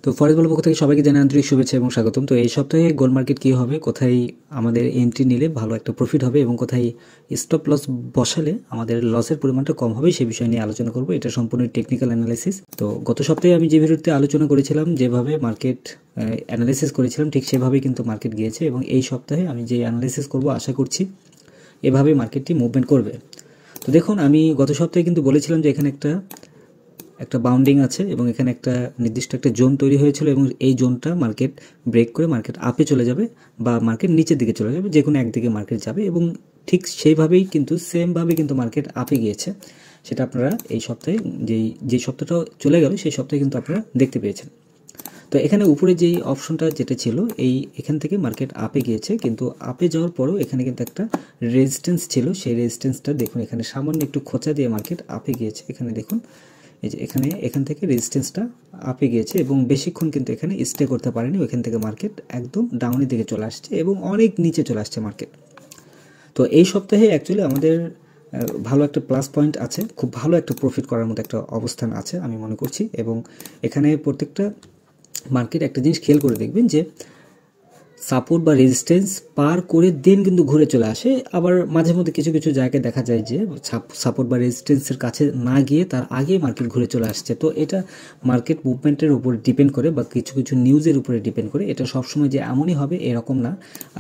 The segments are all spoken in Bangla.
তো ফরেক্স ভালো পক্ষ থেকে সবাইকে জানাই আন্তরিক শুভেচ্ছা এবং স্বাগতম। তো এই সপ্তাহে গোল্ড মার্কেট কী হবে, কোথায় আমাদের এন্ট্রি নিলে ভালো একটা প্রফিট হবে এবং কোথায় স্টপ লস বসালে আমাদের লসের পরিমাণটা কম হবে, সেই বিষয় নিয়ে আলোচনা করব। এটা সম্পূর্ণ টেকনিক্যাল অ্যানালাইসিস। তো গত সপ্তাহে আমি যে ভিডিওতে আলোচনা করেছিলাম, যেভাবে মার্কেট অ্যানালাইসিস করেছিলাম, ঠিক সেভাবেই কিন্তু মার্কেট গিয়েছে এবং এই সপ্তাহে আমি যে অ্যানালাইসিস করব আশা করছি এভাবে মার্কেটটি মুভমেন্ট করবে। তো দেখুন, আমি গত সপ্তাহে কিন্তু বলেছিলাম যে এখানে একটা বাউন্ডিং আছে এবং এখানে একটা নির্দিষ্ট একটা জোন তৈরি হয়েছিল এবং এই জোনটা মার্কেট ব্রেক করে মার্কেট আপে চলে যাবে বা মার্কেট নিচের দিকে চলে যাবে, যে কোনো একদিকে মার্কেট যাবে এবং ঠিক সেইভাবেই কিন্তু সেমভাবে কিন্তু মার্কেট আপে গিয়েছে। সেটা আপনারা এই সপ্তাহে যে সপ্তাহটা চলে গেল সেই সপ্তাহে কিন্তু আপনারা দেখতে পেয়েছেন। তো এখানে উপরে যেই অপশনটা যেটা ছিল, এখান থেকে মার্কেট আপে গিয়েছে, কিন্তু আপে যাওয়ার পরেও এখানে কিন্তু একটা রেজিস্ট্যান্স ছিল। সেই রেজিস্ট্যান্সটা দেখুন, এখানে সামান্য একটু খোঁচা দিয়ে মার্কেট আপে গিয়েছে। এখানে দেখুন, এই যে এখান থেকে রেজিস্ট্যান্সটা আপে গিয়েছে এবং বেশিক্ষণ কিন্তু এখানে স্টে করতে পারেনি। ওইখান থেকে মার্কেট একদম ডাউনের দিকে চলে আসছে এবং অনেক নিচে চলে আসছে মার্কেট। তো এই সপ্তাহে অ্যাকচুয়ালি আমাদের ভালো একটা প্লাস পয়েন্ট আছে, খুব ভালো একটা প্রফিট করার মতো একটা অবস্থান আছে আমি মনে করছি। এবং এখানে প্রত্যেকটা মার্কেট একটা জিনিস খেয়াল করে দেখবেন যে সাপোর্ট বা রেজিস্ট্যান্স পার করে দেন কিন্তু ঘুরে চলে আসে। আবার মাঝে মধ্যে কিছু কিছু জায়গায় দেখা যায় যে সাপোর্ট বা রেজিস্ট্যান্সের কাছে না গিয়ে তার আগে মার্কেট ঘুরে চলে আসছে। তো এটা মার্কেট মুভমেন্টের উপর ডিপেন্ড করে বা কিছু কিছু নিউজের উপরে ডিপেন্ড করে। এটা সবসময় যে এমনই হবে এরকম না।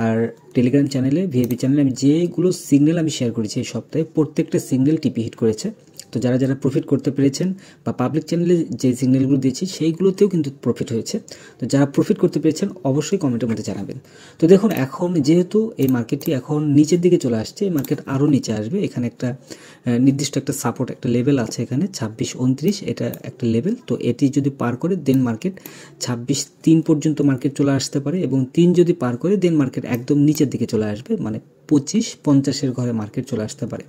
আর টেলিগ্রাম চ্যানেলে, ভিআইপি চ্যানেলে আমি যেগুলো সিগন্যাল আমি শেয়ার করেছি এই সপ্তাহে, প্রত্যেকটা সিগন্যাল টিপি হিট করেছে। তো যারা যারা প্রফিট করতে পেরেছেন বা পাবলিক চ্যানেলে যে সিগন্যালগুলো দিয়েছি সেইগুলোতেও কিন্তু প্রফিট হয়েছে। তো যারা প্রফিট করতে পেরেছেন অবশ্যই কমেন্টের মধ্যে জানাবেন। তো দেখুন, এখন যেহেতু এই মার্কেটটি এখন নিচের দিকে চলে আসছে, এই মার্কেট আরও নিচে আসবে। এখানে একটা নির্দিষ্ট একটা সাপোর্ট, একটা লেভেল আছে এখানে 26-29, এটা একটা লেভেল। তো এটি যদি পার করে দেন মার্কেট 26-3 পর্যন্ত মার্কেট চলে আসতে পারে এবং 3 যদি পার করে দেন মার্কেট একদম নিচের দিকে চলে আসবে, মানে 25-50-এর ঘরে মার্কেট চলে আসতে পারে।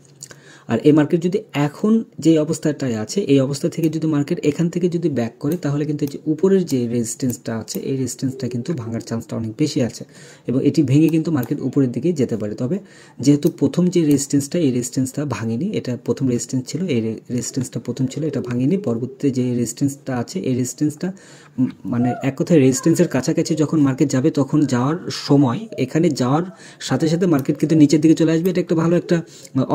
আর এই মার্কেট যদি এখন যে অবস্থাটায় আছে, এই অবস্থা থেকে যদি মার্কেট এখান থেকে যদি ব্যাক করে, তাহলে কিন্তু যে উপরের যে রেজিস্ট্যান্সটা আছে এই রেজিস্ট্যান্সটা কিন্তু ভাঙার চান্সটা অনেক বেশি আছে এবং এটি ভেঙে কিন্তু মার্কেট উপরের দিকে যেতে পারে। তবে যেহেতু প্রথম যে রেজিস্ট্যান্সটা, এই রেজিস্ট্যান্সটা ভাঙেনি, এটা প্রথম রেজিস্ট্যান্স ছিল, এই রেজিস্ট্যান্সটা প্রথম ছিল, এটা ভাঙেনি। পরবর্তীতে যে রেজিস্ট্যান্সটা আছে এই রেজিস্ট্যান্সটা মানে এক কথায় রেজিস্ট্যান্সের কাছাকাছি যখন মার্কেট যাবে, তখন যাওয়ার সময় এখানে যাওয়ার সাথে সাথে মার্কেট কিন্তু নিচের দিকে চলে আসবে। এটা একটা ভালো একটা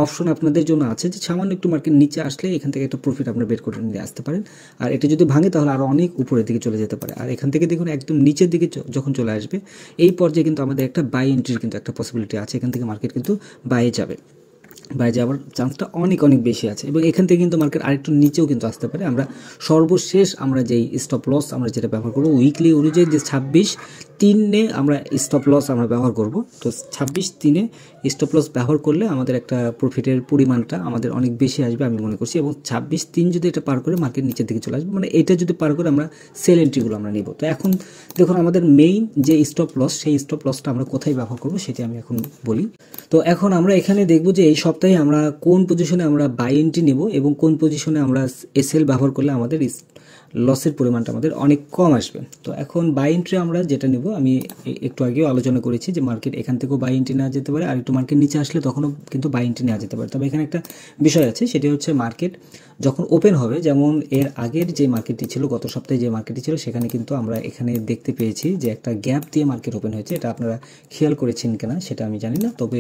অপশন আপনাদের জন্য আছে যে সামান্য একটু মার্কেট নিচে আসলে এখান থেকে একটা প্রফিট আপনারা বের করে নিয়ে আসতে পারেন। আর এটা যদি ভাঙে তাহলে আরও অনেক উপরের দিকে চলে যেতে পারে। আর এখান থেকে দেখুন একদম নিচের দিকে যখন চলে আসবে, এই পর্যায়ে কিন্তু আমাদের একটা বাই এন্ট্রির কিন্তু একটা পসিবিলিটি আছে। এখান থেকে মার্কেট কিন্তু বাইরে যাবে, বাইরে যাওয়ার চান্সটা অনেক অনেক বেশি আছে এবং এখান থেকে কিন্তু মার্কেট আরেকটু নিচেও কিন্তু আসতে পারে। আমরা সর্বশেষ আমরা যেই স্টপ লস আমরা যেটা ব্যবহার করবো উইকলি অনুযায়ী, যে 26-3 আমরা স্টপ লস আমরা ব্যবহার করব। তো 26-3 স্টপ লস ব্যবহার করলে আমাদের একটা প্রফিটের পরিমাণটা আমাদের অনেক বেশি আসবে আমি মনে করছি। এবং 26-3 যদি এটা পার করে মার্কেট নিচের দিকে চলে আসবে, মানে এটা যদি পার করে আমরা সেল এন্ট্রিগুলো আমরা নিব। তো এখন দেখুন, আমাদের মেইন যে স্টপ লস, সেই স্টপ লসটা আমরা কোথায় ব্যবহার করব সেটি আমি এখন বলি। তো এখন আমরা এখানে দেখব যে এই সপ্তাহে আমরা কোন পজিশনে আমরা বাই এন্ট্রি নিব এবং কোন পজিশনে আমরা এসএল ব্যবহার করলে আমাদের লসের পরিমাণটা আমাদের অনেক কম আসবে। তো এখন বাই এন্ট্রি আমরা যেটা নিব, আমি একটু আগেও আলোচনা করেছি যে মার্কেট এখান থেকেও বাই এন্ট্রি নেওয়া যেতে পারে, আর একটু মার্কেট নিচে আসলে তখনও কিন্তু বাই এন্ট্রি নেওয়া যেতে পারে। তবে এখানে একটা বিষয় আছে, সেটি হচ্ছে মার্কেট যখন ওপেন হবে, যেমন এর আগের যে মার্কেটটি ছিল, গত সপ্তাহে যে মার্কেটটি ছিল, সেখানে কিন্তু আমরা এখানে দেখতে পেয়েছি যে একটা গ্যাপ দিয়ে মার্কেট ওপেন হয়েছে। এটা আপনারা খেয়াল করেছেন কিনা সেটা আমি জানি না, তবে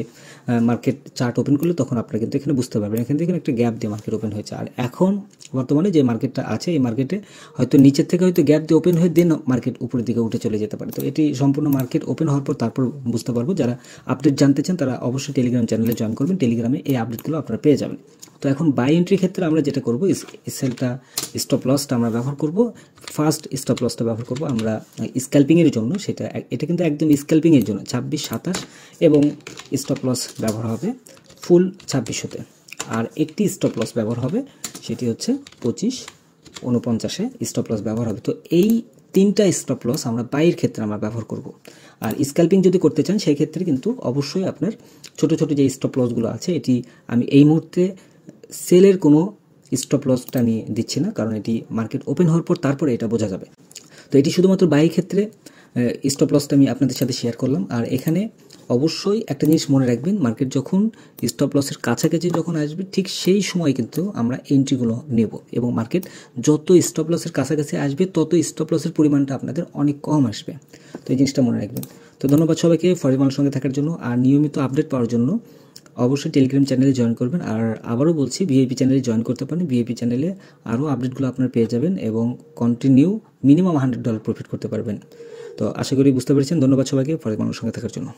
মার্কেট চার্ট ওপেন করলে তখন আপনারা কিন্তু এখানে বুঝতে পারবেন এখান থেকে একটা গ্যাপ দিয়ে মার্কেট ওপেন হয়েছে। আর এখন বর্তমানে যে মার্কেটটা আছে, এই মার্কেটে হয়তো নিচের থেকে হয়তো গ্যাপ দিয়ে ওপেন হয়ে দেন মার্কেট উপরের দিকে উঠে চলে যেতে পারে। তো এটি সম্পূর্ণ মার্কেট ওপেন হওয়ার পর তারপর বুঝতে পারবো। যারা আপডেট জানতে চান তারা অবশ্যই টেলিগ্রাম চ্যানেলে জয়েন করবেন, টেলিগ্রামে এই আপডেটগুলো আপনারা পেয়ে যাবেন। তো এখন বাই এন্ট্রির ক্ষেত্রে আমরা যেটা করবো, সেলটা স্টপ লসটা আমরা ব্যবহার করব। ফার্স্ট স্টপ লসটা ব্যবহার করব আমরা স্ক্যাল্পিংয়ের জন্য, এটা কিন্তু একদম স্ক্যাল্পিংয়ের জন্য 26-27 এবং স্টপ লস ব্যবহার হবে ফুল 2600-তে। আর একটি স্টপ লস ব্যবহার হবে, সেটি হচ্ছে 25-49-এ স্টপ লস ব্যবহার হবে। তো এই 3টা স্টপ লস আমরা বাইয়ের ক্ষেত্রে আমরা ব্যবহার করব। আর স্ক্যাল্পিং যদি করতে চান সেই ক্ষেত্রে কিন্তু অবশ্যই আপনার ছোট ছোট যে স্টপ লসগুলো আছে, এটি আমি এই মুহূর্তে সেলের কোনো স্টপ লসটা আমি দিচ্ছি না, কারণ এটি মার্কেট ওপেন হওয়ার পর তারপরে এটা বোঝা যাবে। তো এটি শুধুমাত্র বাইয়ের ক্ষেত্রে স্টপ লসটা আমি আপনাদের সাথে শেয়ার করলাম। আর এখানে অবশ্যই একটা জিনিস মনে রাখবেন, মার্কেট যখন স্টপ লসের কাছাকাছি যখন আসবে ঠিক সেই সময় কিন্তু আমরা এন্ট্রিগুলো নেব, এবং মার্কেট যত স্টপ লসের কাছাকাছি আসবে তত স্টপ লসের পরিমাণটা আপনাদের অনেক কম আসবে। তো এই জিনিসটা মনে রাখবেন। তো ধন্যবাদ সবাইকে ফরিমালের সঙ্গে থাকার জন্য। আর নিয়মিত আপডেট পাওয়ার জন্য অবশ্যই টেলিগ্রাম চ্যানেলে জয়েন করবেন। আর আবারও বলছি, ভিআইপি চ্যানেলে জয়েন করতে পারেন। ভিআইপি চ্যানেলে আরও আপডেটগুলো আপনারা পেয়ে যাবেন এবং কন্টিনিউ মিনিমাম $100 প্রফিট করতে পারবেন। তো আশা করি বুঝতে পেরেছেন। ধন্যবাদ সবাইকে ফরিমালের সঙ্গে থাকার জন্য।